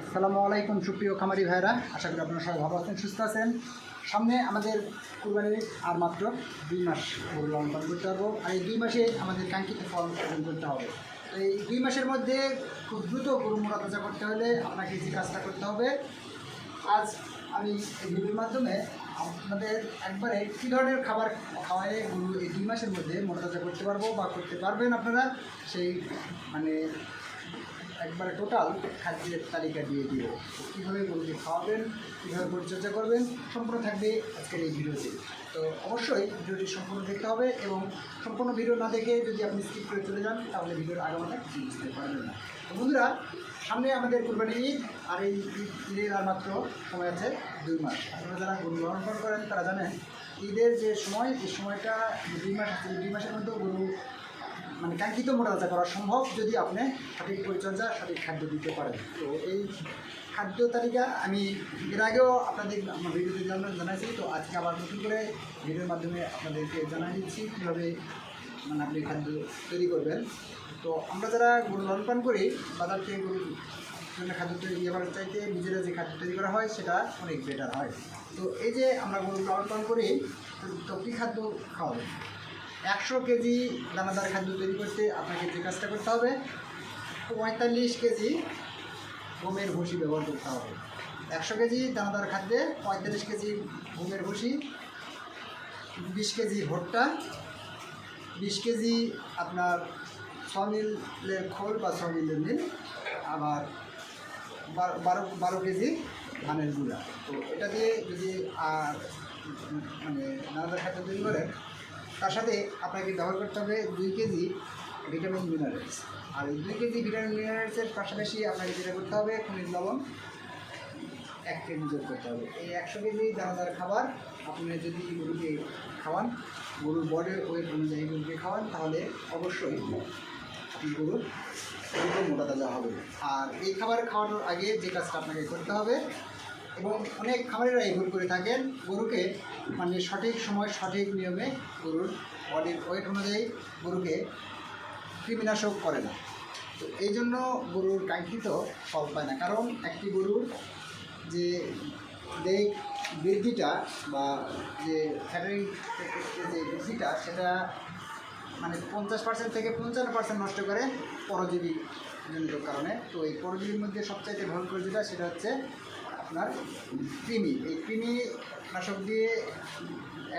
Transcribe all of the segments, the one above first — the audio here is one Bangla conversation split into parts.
আসসালামু আলাইকুম সুপ্রিয় খামারি ভাইরা, আশা করি আপনারা সবাই ভালো আছেন, সুস্থ আছেন। সামনে আমাদের কুরবানির আর মাত্র 2 মাস গরু লালন পালন করতে পারবো, আর এই 2 মাসে আমাদের কাঙ্ক্ষিত ফল অর্জন করতে হবে। তো এই 2 মাসের মধ্যে খুব দ্রুত গরু মোটা তাজা করতে হলে আপনাকে যে কাজটা করতে হবে, আজ আমি এই ভিডিওর মাধ্যমে আপনাদের একবারে কী ধরনের খাবার খাওয়ালে গরু এই 2 মাসের মধ্যে মোটা তাজা করতে পারবো বা করতে পারবেন আপনারা, সেই মানে একবারে টোটাল খাদ্যের তালিকা দিয়ে দিব। কীভাবে গরুকে খাওয়াবেন, কীভাবে পরিচর্যা করবেন, সম্পূর্ণ থাকবে আজকের এই ভিডিওতে। তো অবশ্যই ভিডিওটি সম্পূর্ণ দেখতে হবে, এবং সম্পূর্ণ ভিডিও না দেখে যদি আপনি স্কিপ করে চলে যান তাহলে ভিডিওর আগামাটা কিছু বুঝতে পারবেন না। তো বন্ধুরা, সামনে আমাদের কুরবানি ঈদ, আর এই ঈদের আর মাত্র সময় আছে 2 মাস। আপনারা যারা গরু লালন পালন করেন তারা জানেন ঈদের যে সময়, এই সময়টা 2 মাস আছে। 2 মাসের মধ্যেও গরু মানে কাঙ্ক্ষিত মোটা তাজা করা সম্ভব যদি আপনি সঠিক পরিচর্যা, সঠিক খাদ্য দিতে পারেন। তো এই খাদ্য তালিকা আমি এর আগেও আপনাদের আমার ভিডিওতে জানাইছি, তো আজকে আবার নতুন করে ভিডিওর মাধ্যমে আপনাদেরকে জানাই দিচ্ছি কীভাবে মানে আপনি খাদ্য তৈরি করবেন। তো আমরা যারা গরু লালন পালন করি, বাজার থেকে গরুর জন্য খাদ্য তৈরি করার চাইতে নিজেরা যে খাদ্য তৈরি করা হয় সেটা অনেক বেটার হয়। তো এই যে আমরা গরু লালন পালন করি, তো কী খাদ্য খাওয়াবেন? 100 কেজি দানাদার খাদ্য তৈরি করতে আপনাকে যে কাজটা করতে হবে, 45 কেজি গমের ভুসি ব্যবহার করতে হবে। 100 কেজি দানাদার খাদ্যে 45 কেজি গমের ভুসি, 20 কেজি ভুট্টা, 20 কেজি আপনার সমিলের খোল বা সমিলের মিল, আবার 12 কেজি ধানের গুঁড়া। তো এটা দিয়ে যদি আর মানে দানাদার খাদ্য তৈরি করেন, তার সাথে আপনাকে ব্যবহার করতে হবে 2 কেজি ভিটামিন মিনারেলস। আর এই 2 কেজি ভিটামিন মিনারেলসের পাশাপাশি আপনাকে যেটা করতে হবে, খনিজ লবণ 1 কেজি যোগ করতে হবে। এই 100 কেজি দানাদার খাবার আপনি যদি গরুকে খাওয়ান, গরুর বডি ওয়েট অনুযায়ী গরুকে খাওয়ান, তাহলে অবশ্যই গরুর মোটা তাজা হবে। আর এই খাবার খাওয়ানোর আগে যে কাজটা আপনাকে করতে হবে, এবং অনেক খামারিরা এই ভুল করে থাকেন, গরুকে মানে সঠিক সময় সঠিক নিয়মে গরুর বডির ওয়েট অনুযায়ী গরুকে কৃমিনাশক করে না। তো এই জন্য গরুর কাঙ্ক্ষিত ফল পায় না। কারণ একটি গরুর যে বৃদ্ধিটা বা যে ফ্যাটের যে বৃদ্ধিটা, সেটা মানে 50% থেকে 55% নষ্ট করে পরজীবী জনিত কারণে। তো এই পরজীবীর মধ্যে সবচাইতে ভয়ঙ্কর যেটা, সেটা হচ্ছে আপনার কৃমি। এই কৃমি নাশক দিয়ে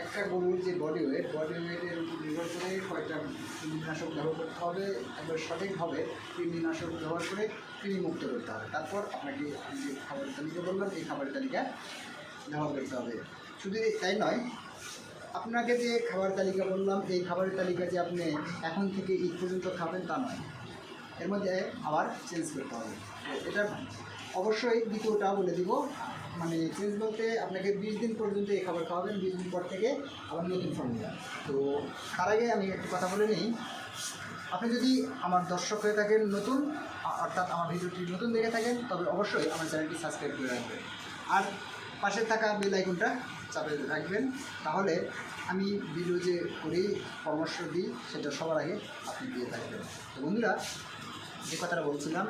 একটা গরুর যে বডি ওয়েটের উপর নির্ভর করে কয়েকটা কৃমিনাশক ব্যবহার করতে হবে, একবার সঠিকভাবে কৃমিনাশক ব্যবহার করে কৃমিমুক্ত করতে হবে। তারপর আপনাকে যে খাবারের তালিকা বললাম, এই খাবারের তালিকা ব্যবহার করতে হবে। শুধু তাই নয়, আপনাকে যে খাবার তালিকা বললাম, এই খাবারের তালিকা যে আপনি এখন থেকে ঈদ পর্যন্ত খাবেন তা নয়, এর মধ্যে আবার চেঞ্জ করতে হবে। এটা অবশ্যই দ্বিতীয়টা বলে দিব, মানে চেঞ্জ বলতে আপনাকে 20 দিন পর্যন্ত এই খাবার খাওয়াবেন, 20 দিন পর থেকে আবার নতুন ফর্মুলা। তো তার আগে আমি একটু কথা বলে নিই, আপনি যদি আমার দর্শক হয়ে থাকেন নতুন, অর্থাৎ আমার ভিডিওটি নতুন দেখে থাকেন, তবে অবশ্যই আমার চ্যানেলটি সাবস্ক্রাইব করে রাখবেন, আর পাশে থাকা বেল আইকনটা চাপে রাখবেন। তাহলে আমি ভিডিও যে করি, পরামর্শ দিই, সেটা সবার আগে আপনি দিয়ে থাকবেন। তো বন্ধুরা, যে কথাটা বলছিলাম,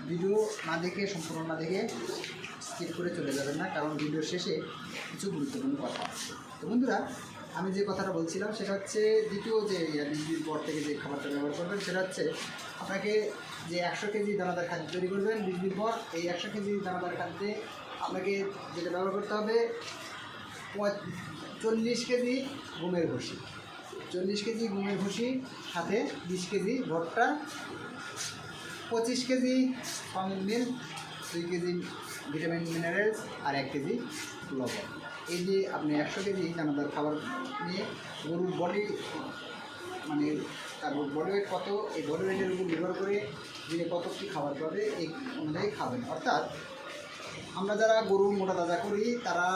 ভিডিও না দেখে, সম্পূর্ণ না দেখে স্কিপ করে চলে যাবেন না, কারণ ভিডিওর শেষে কিছু গুরুত্বপূর্ণ কথা আছে। তো বন্ধুরা, আমি যে কথাটা বলছিলাম সেটা হচ্ছে, দ্বিতীয় যে 20 দিন পর থেকে যে খাবারটা ব্যবহার করবেন, সেটা হচ্ছে আপনাকে যে 100 কেজি দানাদার খাদ্য তৈরি করবেন 20 দিন পর, এই 100 কেজি দানাদার খাদ্যে আপনাকে যেটা ব্যবহার করতে হবে, 40 কেজি গমের ভুসি, 40 কেজি গমের ভুসি, সাথে 20 কেজি ভুট্টা, 25 কেজি সমিল মিল, 2 কেজি ভিটামিন মিনারেলস, আর 1 কেজি লবণ। এই যে আপনি 100 কেজি দানাদার খাবার নিয়ে গরুর বডি মানে তার বডি ওয়েট কত, এই বডি ওয়েটের উপর নির্ভর করে দিনে কত কী খাবার পাবে এই অনুযায়ী খাবেন। অর্থাৎ আমরা যারা গরু মোটা তাজা করি, তারা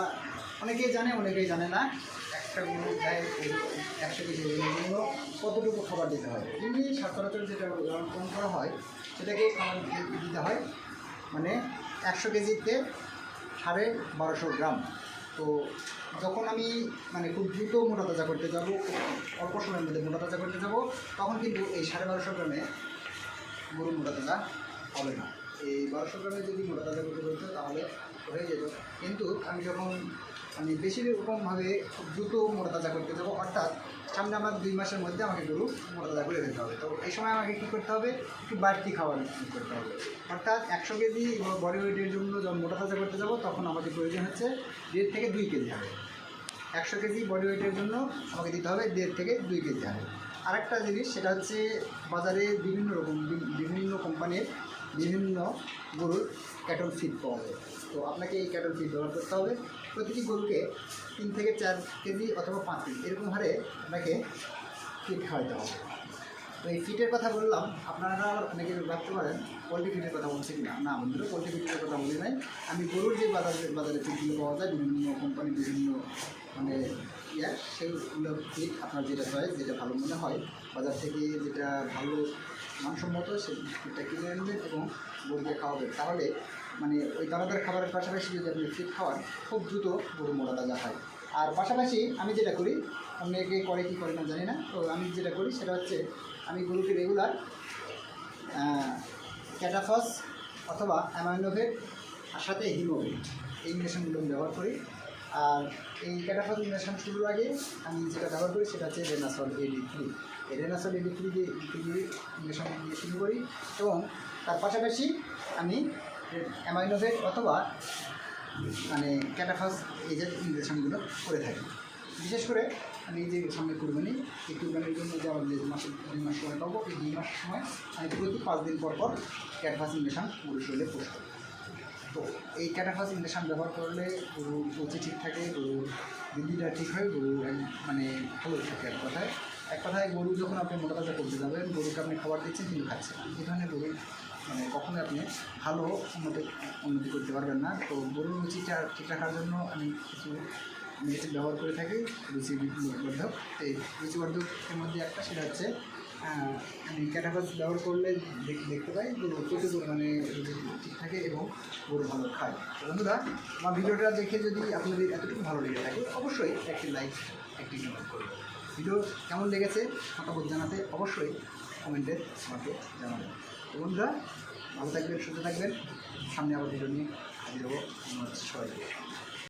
অনেকেই জানে, অনেকেই জানে না একটা গরু গায়ে 100 কেজি জন্য কতটুকু খাবার দিতে হয়। এমনি সচরাচর যেটা লালন পালন করা হয়, সেটাকে খাবার দিতে হয় মানে 100 কেজিতে 1250 গ্রাম। তো যখন আমি মানে খুব দ্রুত মোটা তাজা করতে যাব, অল্প সময়ের মধ্যে মোটা তাজা করতে যাব, তখন কিন্তু এই 1250 গ্রামে গরু মোটা তাজা হবে না। এই 1200 গ্রামের যদি মোটা তাজা করতে বলতো তাহলে হয়ে যেত, কিন্তু আমি যখন মানে বেশি রকমভাবে খুব দ্রুত মোটা তাজা করতে যাবো, অর্থাৎ সামনে আমার 2 মাসের মধ্যে আমাকে গরু মোটা তাজা করে ফেলতে হবে, তো এই সময় আমাকে কী করতে হবে, একটু বাড়তি খাবার করতে হবে। অর্থাৎ 100 কেজি বডি ওয়েটের জন্য যখন মোটা তাজা করতে যাবো তখন আমাদের প্রয়োজন হচ্ছে 1.5 থেকে 2 কেজি হবে। 100 কেজি বডি ওয়েটের জন্য আমাকে দিতে হবে 1.5 থেকে 2 কেজি হবে। আরেকটা জিনিস সেটা হচ্ছে বাজারে বিভিন্ন কোম্পানির বিভিন্ন গরুর ক্যাটল ফিড পাওয়া যায়। তো আপনাকে এই ক্যাটল ফিড ব্যবহার করতে হবে। প্রতিটি গরুকে 3 থেকে 4 কেজি অথবা 5 কেজি এরকম হারে আপনাকে ফিড খাওয়াতে হবে। তো এই ফিটের কথা বললাম, আপনারা অনেকে ভাবতে পারেন পোলট্রি ফিটের কথা বলছে কিনা। না বন্ধুরা, পোলট্রি ফিটের কথা বলি নাই, আমি গরুর যে বাজারে ফিটগুলো পাওয়া যায় বিভিন্ন কোম্পানি বিভিন্ন মানে সেইগুলো ফিট আপনার যেটা চয়েস, যেটা ভালো মনে হয় বাজার থেকে যেটা ভালো মানসম্মত সেই ফিটটা কিনে আনবেন এবং গরুকে খাওয়াবেন। তাহলে মানে ওই দানাদার খাবারের পাশাপাশি যদি আপনি ফিট খাওয়ান খুব দ্রুত গরু মোটা তাজা হয়। আর পাশাপাশি আমি যেটা করি, অনেকে করে কি করে না জানি না, তো আমি যেটা করি সেটা হচ্ছে আমি গরুকে রেগুলার ক্যাটাফস অথবা অ্যামাইনোভেট আর সাথে হিমোভেট এই ইঞ্জেকশনগুলো ব্যবহার করি। আর এই ক্যাটাফস ইঞ্জেকশন শুরুর আগে আমি যেটা ব্যবহার করি সেটা হচ্ছে রেনাসল AD3। এই রেনাসল AD3 দিয়ে ইঞ্জেকশন দিয়ে শুরু করি এবং তার পাশাপাশি আমি অ্যামাইনোভেট অথবা মানে ক্যাটাফস এই যে ইঞ্জেকশনগুলো করে থাকি। বিশেষ করে আমি এই যে সামনে কুরবানি, এই কুরবানির জন্য যে আমার 2 মাস সময় পাবো, এই 2 মাস সময় আমি প্রতি 5 দিন পর ক্যাটাফস ইঞ্জেকশন গরুর শরীরে পোষ করি। তো এই ক্যাটাফস ইঞ্জেকশন ব্যবহার করলে গরু রুচি ঠিক থাকে, গরুর বৃদ্ধিটা ঠিক হয়, গরু মানে ভালো থাকে। এক কথায় গরু যখন আপনি মোটা তাজা করতে যাবেন, গরুকে আপনি খাবার দিচ্ছেন কিন্তু খাচ্ছে না, এই ধরনের গরু মানে কখনোই আপনি ভালো উন্নতি করতে পারবেন না। তো গরুর রুচিটা ঠিক রাখার জন্য আমি কিছু মেডিসিন ব্যবহার করে থাকি রুচিবর্ধক। এই রুচিবর্ধকের মধ্যে একটা সেটা হচ্ছে আমি ক্যাটাফস ব্যবহার করলে দেখতে পাই গরু প্রচুর পরিমাণে ঠিক থাকে এবং গরু ভালো খায়। তো বন্ধুরা, আমার ভিডিওটা দেখে যদি আপনাদের এতটুকু ভালো লেগে থাকে অবশ্যই একটি লাইক একটি কমেন্ট করবেন। ভিডিও কেমন লেগেছে মতামত জানাতে অবশ্যই কমেন্টে আমাকে জানাবেন। তো বন্ধুরা, ভালো থাকবেন, সুস্থ থাকবেন, সামনে আবার ভিডিও নিয়ে হাজির হবো। ধন্যবাদ সবাইকে।